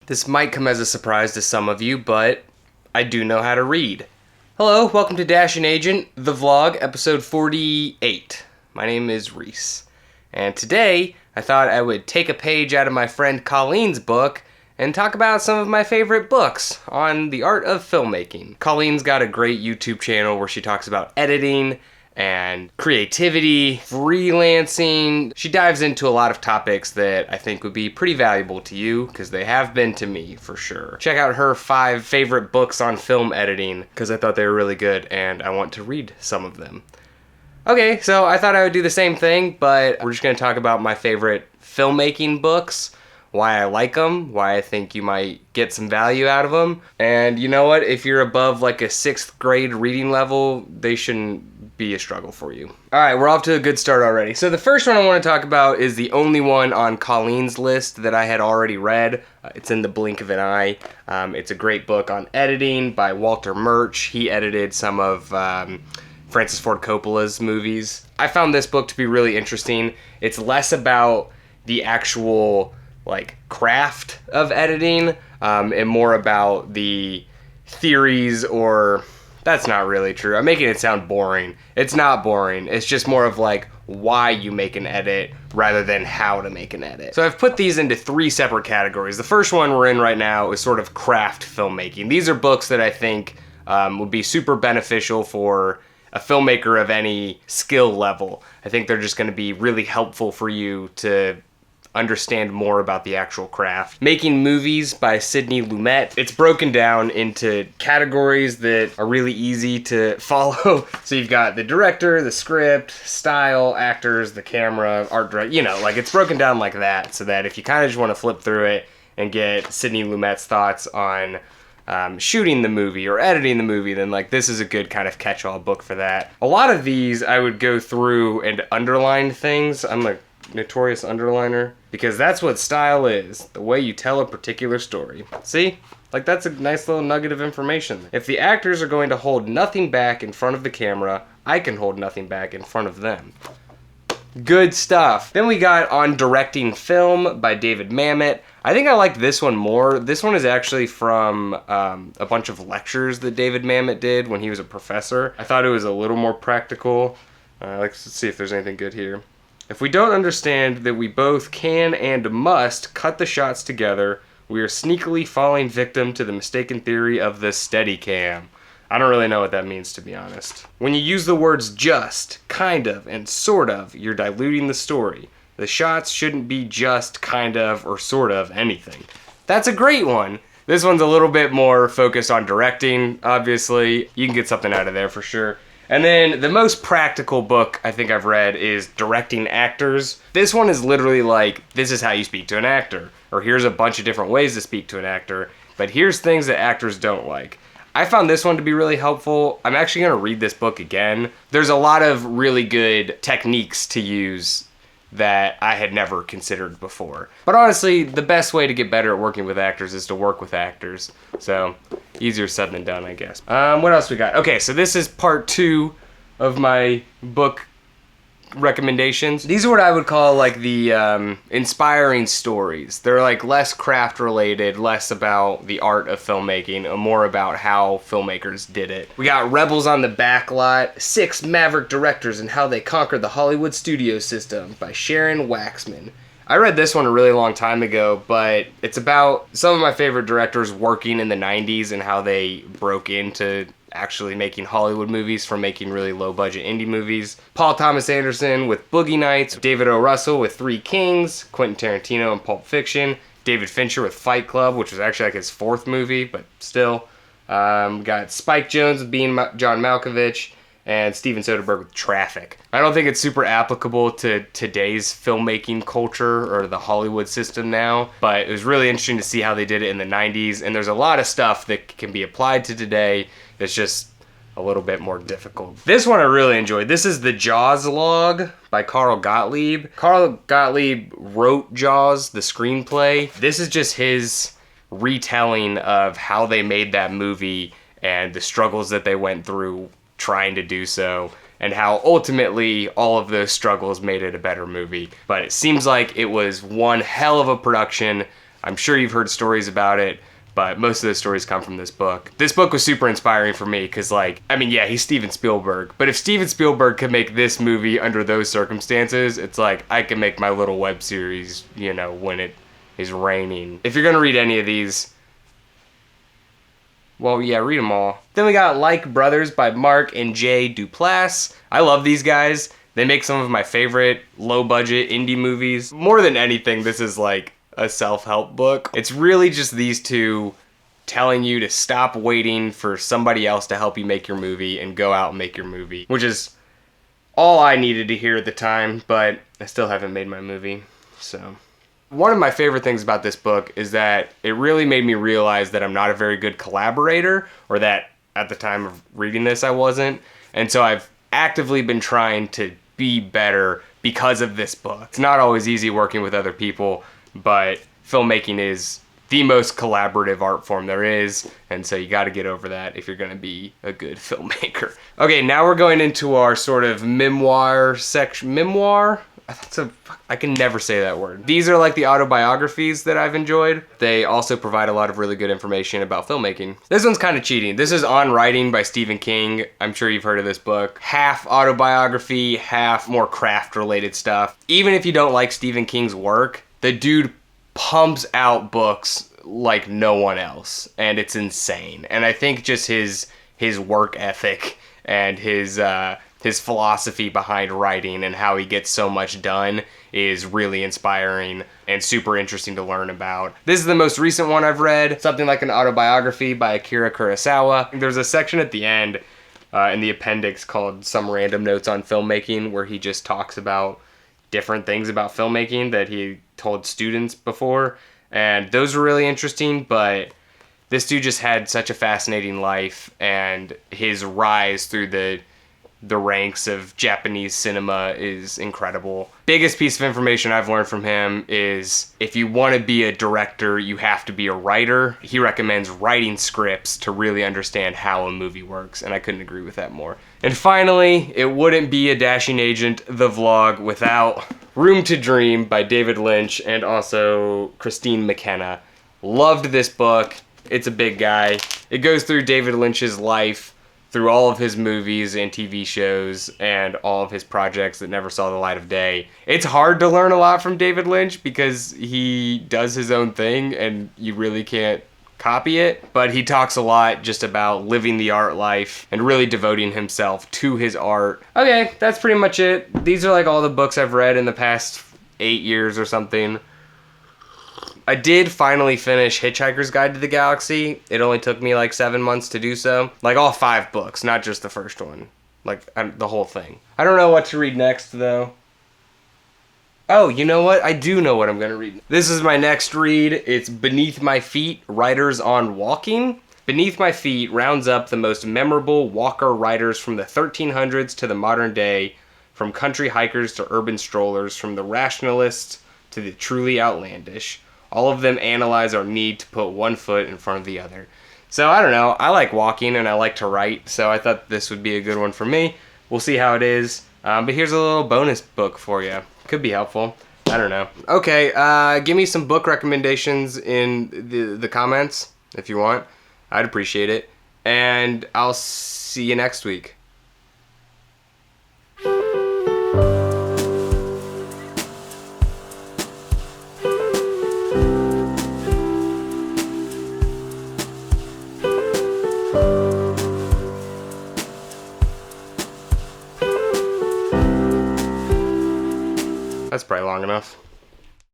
This might come as a surprise to some of you, but I do know how to read. Hello, welcome to Dash and Agent, the vlog, episode 48. My name is Reese, and today I thought I would take a page out of my friend Colleen's book and talk about some of my favorite books on the art of filmmaking. Colleen's got a great YouTube channel where she talks about editing and creativity, freelancing. She dives into a lot of topics that I think would be pretty valuable to you, because they have been to me for sure. Check out her 5 favorite books on film editing, because I thought they were really good and I want to read some of them. Okay, so I thought I would do the same thing, but we're just going to talk about my favorite filmmaking books, why I like them, why I think you might get some value out of them. And you know what? If you're above like a 6th grade reading level, they shouldn't be a struggle for you. All right, we're off to a good start already. So the first one I want to talk about is the only one on Colleen's list that I had already read. It's In the Blink of an Eye. It's a great book on editing by Walter Murch. He edited some of Francis Ford Coppola's movies. I found this book to be really interesting. It's less about the actual craft of editing and more about the theories, or that's not really true. I'm making it sound boring. It's not boring. It's just more of why you make an edit rather than how to make an edit. So I've put these into 3 separate categories. The first one we're in right now is sort of craft filmmaking. These are books that I think would be super beneficial for a filmmaker of any skill level. I think they're just going to be really helpful for you to understand more about the actual craft. Making Movies by Sidney Lumet. It's broken down into categories that are really easy to follow. So you've got the director, the script, style, actors, the camera, art director, it's broken down like that, so that if you kind of just want to flip through it and get Sidney Lumet's thoughts on shooting the movie or editing the movie, then this is a good kind of catch-all book for that. A lot of these I would go through and underline things. I'm a notorious underliner, because that's what style is, the way you tell a particular story. See? That's a nice little nugget of information. If the actors are going to hold nothing back in front of the camera, I can hold nothing back in front of them. Good stuff. Then we got On Directing Film by David Mamet. I think I like this one more. This one is actually from a bunch of lectures that David Mamet did when he was a professor. I thought it was a little more practical. Let's see if there's anything good here. If we don't understand that we both can and must cut the shots together, we are sneakily falling victim to the mistaken theory of the Steadicam. I don't really know what that means, to be honest. When you use the words just, kind of, and sort of, you're diluting the story. The shots shouldn't be just, kind of, or sort of anything. That's a great one. This one's a little bit more focused on directing, obviously. You can get something out of there for sure. And then the most practical book I think I've read is Directing Actors. This one is literally this is how you speak to an actor. Or here's a bunch of different ways to speak to an actor, but here's things that actors don't like. I found this one to be really helpful. I'm actually going to read this book again. There's a lot of really good techniques to use that I had never considered before. But honestly, the best way to get better at working with actors is to work with actors. So, easier said than done, I guess. What else we got? Okay, so this is part 2 of my book recommendations. These are what I would call the inspiring stories. They're less craft related, less about the art of filmmaking, and more about how filmmakers did it. We got Rebels on the Backlot, 6 Maverick Directors and How They Conquered the Hollywood Studio System by Sharon Waxman. I read this one a really long time ago, but it's about some of my favorite directors working in the 90s and how they broke into actually making Hollywood movies from making really low-budget indie movies. Paul Thomas Anderson with Boogie Nights, David O. Russell with Three Kings, Quentin Tarantino in Pulp Fiction, David Fincher with Fight Club, which was actually his 4th movie, but still. Got Spike Jonze with being John Malkovich, and Steven Soderbergh with Traffic. I don't think it's super applicable to today's filmmaking culture or the Hollywood system now, but it was really interesting to see how they did it in the 90s, and there's a lot of stuff that can be applied to today. It's just a little bit more difficult. This one I really enjoyed. This is The Jaws Log by Carl Gottlieb. Carl Gottlieb wrote Jaws, the screenplay. This is just his retelling of how they made that movie and the struggles that they went through trying to do so, and how ultimately all of those struggles made it a better movie. But it seems like it was one hell of a production. I'm sure you've heard stories about it, but most of those stories come from this book. This book was super inspiring for me because, like, I mean, yeah, he's Steven Spielberg, but if Steven Spielberg could make this movie under those circumstances, it's like I can make my little web series, you know, when it is raining. If you're gonna read any of these, well, yeah, read them all. Then we got Like Brothers by Mark and Jay Duplass. I love these guys. They make some of my favorite low-budget indie movies. More than anything, this is like a self-help book. It's really just these two telling you to stop waiting for somebody else to help you make your movie and go out and make your movie, which is all I needed to hear at the time, but I still haven't made my movie, so. One of my favorite things about this book is that it really made me realize that I'm not a very good collaborator, or that at the time of reading this I wasn't, and so I've actively been trying to be better because of this book. It's not always easy working with other people, but filmmaking is the most collaborative art form there is, and so you got to get over that if you're going to be a good filmmaker. Okay, now we're going into our sort of memoir section. Memoir? I can never say that word. These are like the autobiographies that I've enjoyed. They also provide a lot of really good information about filmmaking. This one's kind of cheating. This is On Writing by Stephen King. I'm sure you've heard of this book. Half autobiography, half more craft-related stuff. Even if you don't like Stephen King's work, the dude pumps out books like no one else, and it's insane. And I think just his work ethic and his philosophy behind writing and how he gets so much done is really inspiring and super interesting to learn about. This is the most recent one I've read, something like an autobiography by Akira Kurosawa. There's a section at the end in the appendix called Some Random Notes on Filmmaking, where he just talks about different things about filmmaking that he told students before, and those were really interesting. But this dude just had such a fascinating life, and his rise through the ranks of Japanese cinema is incredible. Biggest piece of information I've learned from him is if you want to be a director, you have to be a writer. He recommends writing scripts to really understand how a movie works, and I couldn't agree with that more. And finally, it wouldn't be a Dashing Agent, the vlog, without Room to Dream by David Lynch and also Christine McKenna. Loved this book. It's a big guy. It goes through David Lynch's life, through all of his movies and TV shows and all of his projects that never saw the light of day. It's hard to learn a lot from David Lynch because he does his own thing and you really can't copy it, but he talks a lot just about living the art life and really devoting himself to his art. Okay, that's pretty much it. These are like all the books I've read in the past 8 years or something. I did finally finish Hitchhiker's Guide to the Galaxy. It only took me like 7 months to do so. Like all 5 books, not just the first one. Like the whole thing. I don't know what to read next though. Oh, you know what? I do know what I'm gonna read. This is my next read. It's Beneath My Feet, Writers on Walking. Beneath My Feet rounds up the most memorable walker writers from the 1300s to the modern day, from country hikers to urban strollers, from the rationalists to the truly outlandish. All of them analyze our need to put one foot in front of the other. So I don't know, I like walking and I like to write, so I thought this would be a good one for me. We'll see how it is. But here's a little bonus book for you. Could be helpful. I don't know. Okay, give me some book recommendations in the comments if you want. I'd appreciate it. And I'll see you next week. That's probably long enough.